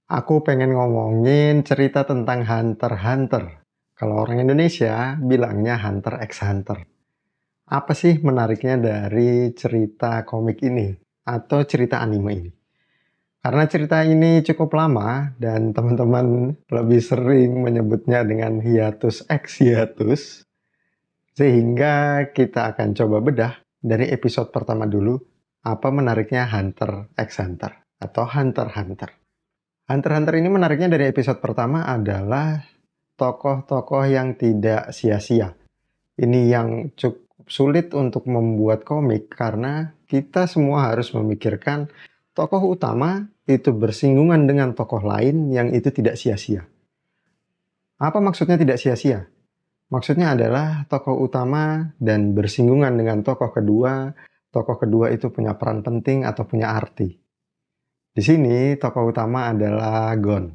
Aku pengen ngomongin cerita tentang Hunter x Hunter. Kalau orang Indonesia bilangnya Hunter x Hunter. Apa sih menariknya dari cerita komik ini atau cerita anime ini? Karena cerita ini cukup lama dan teman-teman lebih sering menyebutnya dengan hiatus x hiatus, sehingga kita akan coba bedah dari episode pertama dulu, apa menariknya Hunter x Hunter atau Hunter x Hunter. Hunter x Hunter ini menariknya dari episode pertama adalah tokoh-tokoh yang tidak sia-sia. Ini yang cukup sulit untuk membuat komik karena kita semua harus memikirkan tokoh utama itu bersinggungan dengan tokoh lain yang itu tidak sia-sia. Apa maksudnya tidak sia-sia? Maksudnya adalah tokoh utama dan bersinggungan dengan tokoh kedua itu punya peran penting atau punya arti. Di sini tokoh utama adalah Gon.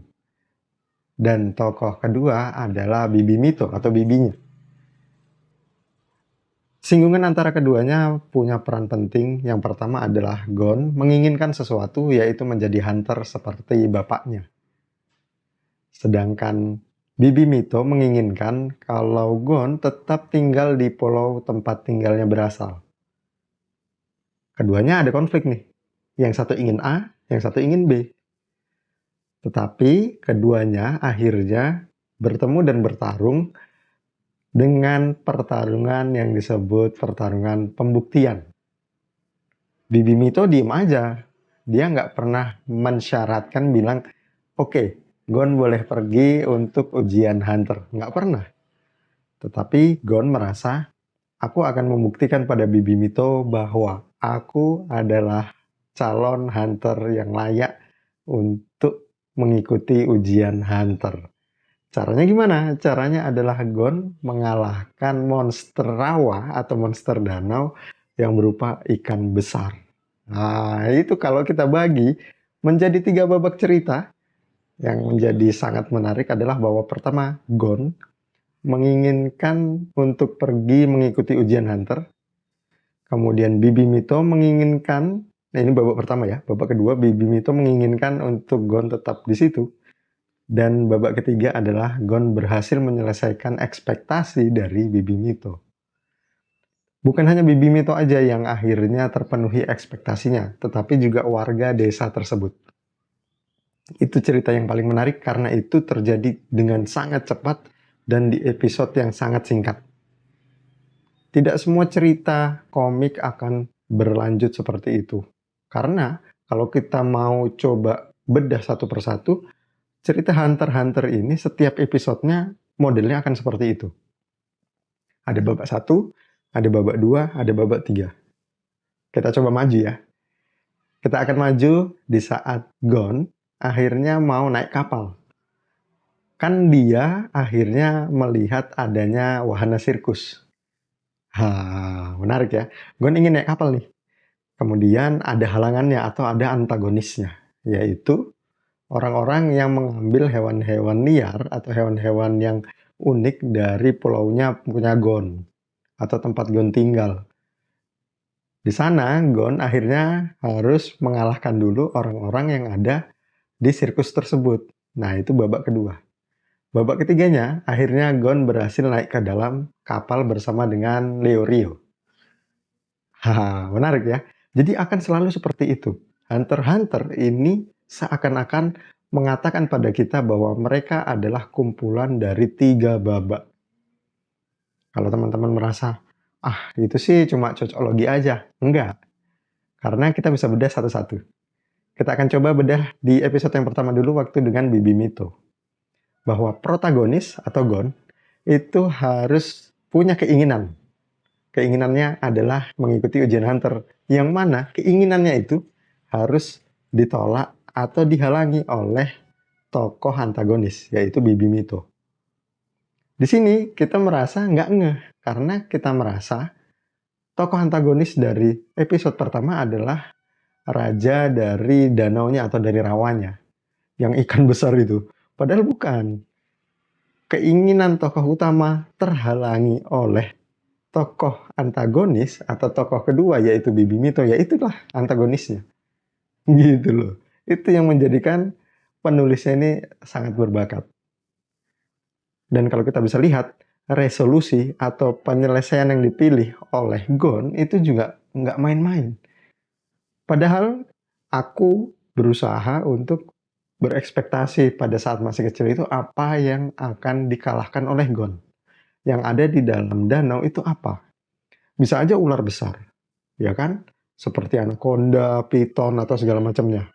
Dan tokoh kedua adalah Bibi Mito atau bibinya. Singgungan antara keduanya punya peran penting. Yang pertama adalah Gon menginginkan sesuatu, yaitu menjadi hunter seperti bapaknya. Sedangkan Bibi Mito menginginkan kalau Gon tetap tinggal di pulau tempat tinggalnya berasal. Keduanya ada konflik nih. Yang satu ingin A, yang satu ingin B. Tetapi keduanya akhirnya bertemu dan bertarung dengan pertarungan yang disebut pertarungan pembuktian. Bibi Mito diem aja. Dia nggak pernah mensyaratkan bilang, oke, Gon boleh pergi untuk ujian hunter. Nggak pernah. Tetapi Gon merasa, aku akan membuktikan pada Bibi Mito bahwa aku adalah calon hunter yang layak untuk mengikuti ujian hunter. Caranya gimana? Caranya adalah Gon mengalahkan monster rawa atau monster danau yang berupa ikan besar. Nah, itu kalau kita bagi menjadi 3 babak cerita, yang menjadi sangat menarik adalah bahwa pertama, Gon menginginkan untuk pergi mengikuti ujian hunter. Kemudian Bibi Mito menginginkan, nah ini babak pertama ya, babak kedua Bibi Mito menginginkan untuk Gon tetap di situ. Dan babak ketiga adalah Gon berhasil menyelesaikan ekspektasi dari Bibi Mito. Bukan hanya Bibi Mito aja yang akhirnya terpenuhi ekspektasinya, tetapi juga warga desa tersebut. Itu cerita yang paling menarik karena itu terjadi dengan sangat cepat dan di episode yang sangat singkat. Tidak semua cerita komik akan berlanjut seperti itu. Karena kalau kita mau coba bedah satu persatu, cerita Hunter x Hunter ini setiap episodenya modelnya akan seperti itu. Ada babak 1, ada babak 2, ada babak 3. Kita coba maju ya. Kita akan maju di saat Gon akhirnya mau naik kapal. Kan dia akhirnya melihat adanya wahana sirkus. Menarik ya. Gon ingin naik kapal nih. Kemudian ada halangannya atau ada antagonisnya, yaitu orang-orang yang mengambil hewan-hewan liar atau hewan-hewan yang unik dari pulaunya punya Gon atau tempat Gon tinggal. Di sana Gon akhirnya harus mengalahkan dulu orang-orang yang ada di sirkus tersebut. Nah, itu babak kedua. Babak ketiganya akhirnya Gon berhasil naik ke dalam kapal bersama dengan Leorio. Menarik ya. Jadi akan selalu seperti itu. Hunter x Hunter ini seakan-akan mengatakan pada kita bahwa mereka adalah kumpulan dari 3 babak. Kalau teman-teman merasa, itu sih cuma cocokologi aja. Enggak. Karena kita bisa bedah satu-satu. Kita akan coba bedah di episode yang pertama dulu waktu dengan Bibi Mito. Bahwa protagonis atau Gon itu harus punya keinginan. Keinginannya adalah mengikuti ujian hunter. Yang mana keinginannya itu harus ditolak atau dihalangi oleh tokoh antagonis, yaitu Bibi Mito. Di sini kita merasa nggak ngeh, karena kita merasa tokoh antagonis dari episode pertama adalah raja dari danaunya atau dari rawanya, yang ikan besar itu. Padahal bukan. Keinginan tokoh utama terhalangi oleh tokoh antagonis atau tokoh kedua, yaitu Bibi Mito, ya itulah antagonisnya. Gitu loh. Itu yang menjadikan penulisnya ini sangat berbakat. Dan kalau kita bisa lihat, resolusi atau penyelesaian yang dipilih oleh Gon itu juga nggak main-main. Padahal aku berusaha untuk berekspektasi pada saat masih kecil itu apa yang akan dikalahkan oleh Gon. Yang ada di dalam danau itu apa? Bisa aja ular besar, ya kan? Seperti anaconda, piton, atau segala macamnya.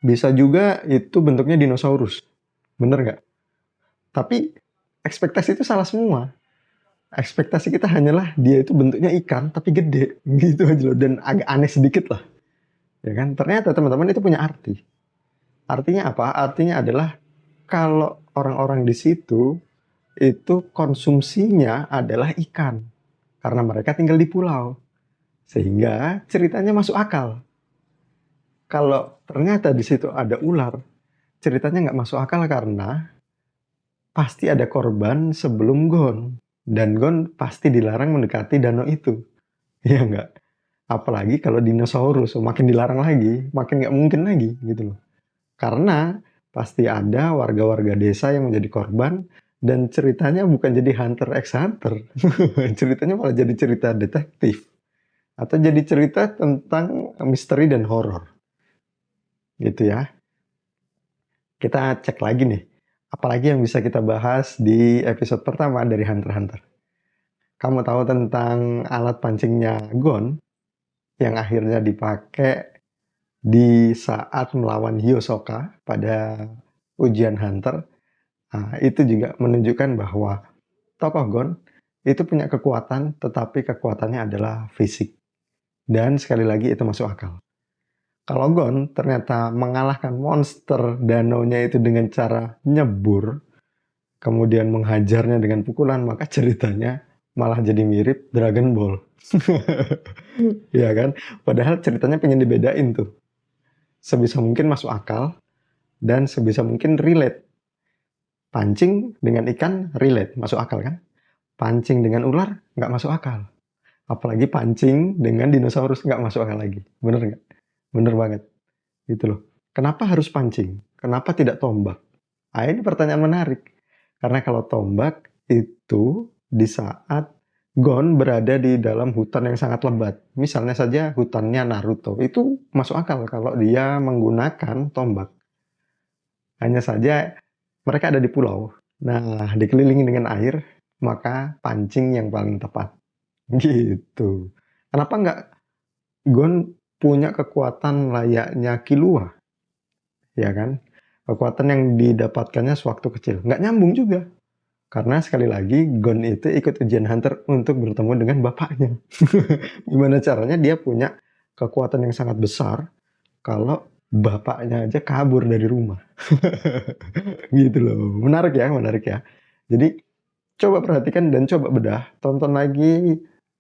Bisa juga itu bentuknya dinosaurus. Bener nggak? Tapi ekspektasi itu salah semua. Ekspektasi kita hanyalah dia itu bentuknya ikan tapi gede gitu aja loh, dan agak aneh sedikit lah, ya kan? Ternyata teman-teman itu punya arti. Artinya apa? Artinya adalah kalau orang-orang di situ itu konsumsinya adalah ikan karena mereka tinggal di pulau, sehingga ceritanya masuk akal. Kalau ternyata di situ ada ular, ceritanya nggak masuk akal karena pasti ada korban sebelum Gon, dan Gon pasti dilarang mendekati danau itu, ya nggak? Apalagi kalau dinosaurus, makin dilarang lagi, makin nggak mungkin lagi gitu loh. Karena pasti ada warga-warga desa yang menjadi korban, dan ceritanya bukan jadi Hunter x Hunter. Ceritanya malah jadi cerita detektif. Atau jadi cerita tentang misteri dan horor. Gitu ya. Kita cek lagi nih. Apalagi yang bisa kita bahas di episode pertama dari Hunter x Hunter. Kamu tahu tentang alat pancingnya Gon yang akhirnya dipakai di saat melawan Hisoka pada ujian Hunter. Nah, itu juga menunjukkan bahwa tokoh Gon itu punya kekuatan, tetapi kekuatannya adalah fisik. Dan sekali lagi itu masuk akal. Kalau Gon ternyata mengalahkan monster danaunya itu dengan cara nyebur, kemudian menghajarnya dengan pukulan, maka ceritanya malah jadi mirip Dragon Ball. Ya kan? Padahal ceritanya pengen dibedain tuh. Sebisa mungkin masuk akal dan sebisa mungkin relate. Pancing dengan ikan relate, masuk akal kan? Pancing dengan ular nggak masuk akal. Apalagi pancing dengan dinosaurus nggak masuk akal lagi. Bener nggak? Bener banget. Gitu loh. Kenapa harus pancing? Kenapa tidak tombak? Ah, ini pertanyaan menarik. Karena kalau tombak itu di saat Gon berada di dalam hutan yang sangat lebat. Misalnya saja hutannya Naruto. Itu masuk akal kalau dia menggunakan tombak. Hanya saja mereka ada di pulau. Nah, dikelilingi dengan air, maka pancing yang paling tepat. Gitu. Kenapa nggak Gon punya kekuatan layaknya Killua? Ya kan? Kekuatan yang didapatkannya sewaktu kecil. Nggak nyambung juga. Karena sekali lagi, Gon itu ikut ujian Hunter untuk bertemu dengan bapaknya. Gimana caranya dia punya kekuatan yang sangat besar kalau bapaknya aja kabur dari rumah. Gitu loh. Menarik ya, menarik ya. Jadi, coba perhatikan dan coba bedah. Tonton lagi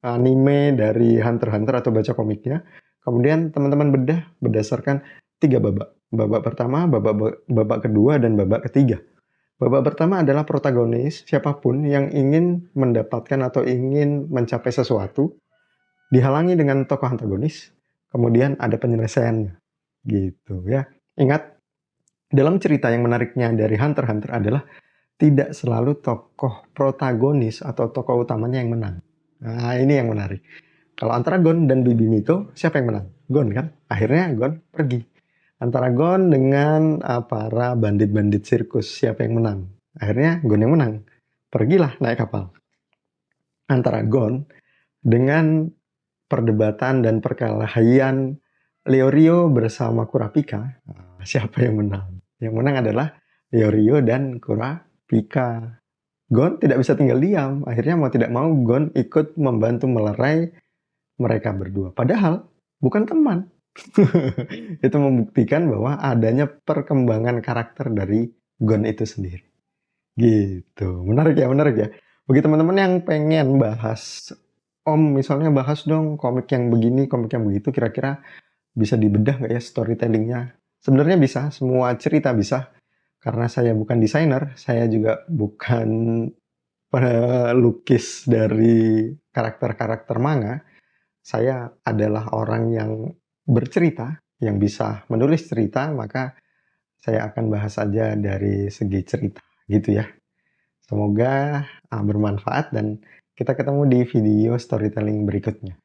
anime dari Hunter x Hunter atau baca komiknya. Kemudian teman-teman bedah berdasarkan 3 babak. Babak pertama, babak kedua, dan babak ketiga. Babak pertama adalah protagonis, siapapun yang ingin mendapatkan atau ingin mencapai sesuatu, dihalangi dengan tokoh antagonis, kemudian ada penyelesaiannya. Gitu ya. Ingat, dalam cerita yang menariknya dari Hunter x Hunter adalah tidak selalu tokoh protagonis atau tokoh utamanya yang menang. Nah, ini yang menarik. Kalau antara Gon dan Bibi Mito, siapa yang menang? Gon kan? Akhirnya Gon pergi. Antara Gon dengan para bandit-bandit sirkus, siapa yang menang? Akhirnya Gon yang menang. Pergilah naik kapal. Antara Gon dengan perdebatan dan perkelahian Leorio bersama Kurapika, siapa yang menang? Yang menang adalah Leorio dan Kurapika. Gon tidak bisa tinggal diam. Akhirnya mau tidak mau Gon ikut membantu melerai mereka berdua. Padahal bukan teman. Itu membuktikan bahwa adanya perkembangan karakter dari Gon itu sendiri. Gitu. Menarik ya, menarik ya. Bagi teman-teman yang pengen bahas, Om misalnya bahas dong komik yang begini, komik yang begitu, kira-kira bisa dibedah nggak ya storytellingnya? Sebenarnya bisa, semua cerita bisa. Karena saya bukan desainer, saya juga bukan pelukis dari karakter-karakter manga. Saya adalah orang yang bercerita, yang bisa menulis cerita, maka saya akan bahas saja dari segi cerita gitu ya. Semoga bermanfaat dan kita ketemu di video storytelling berikutnya.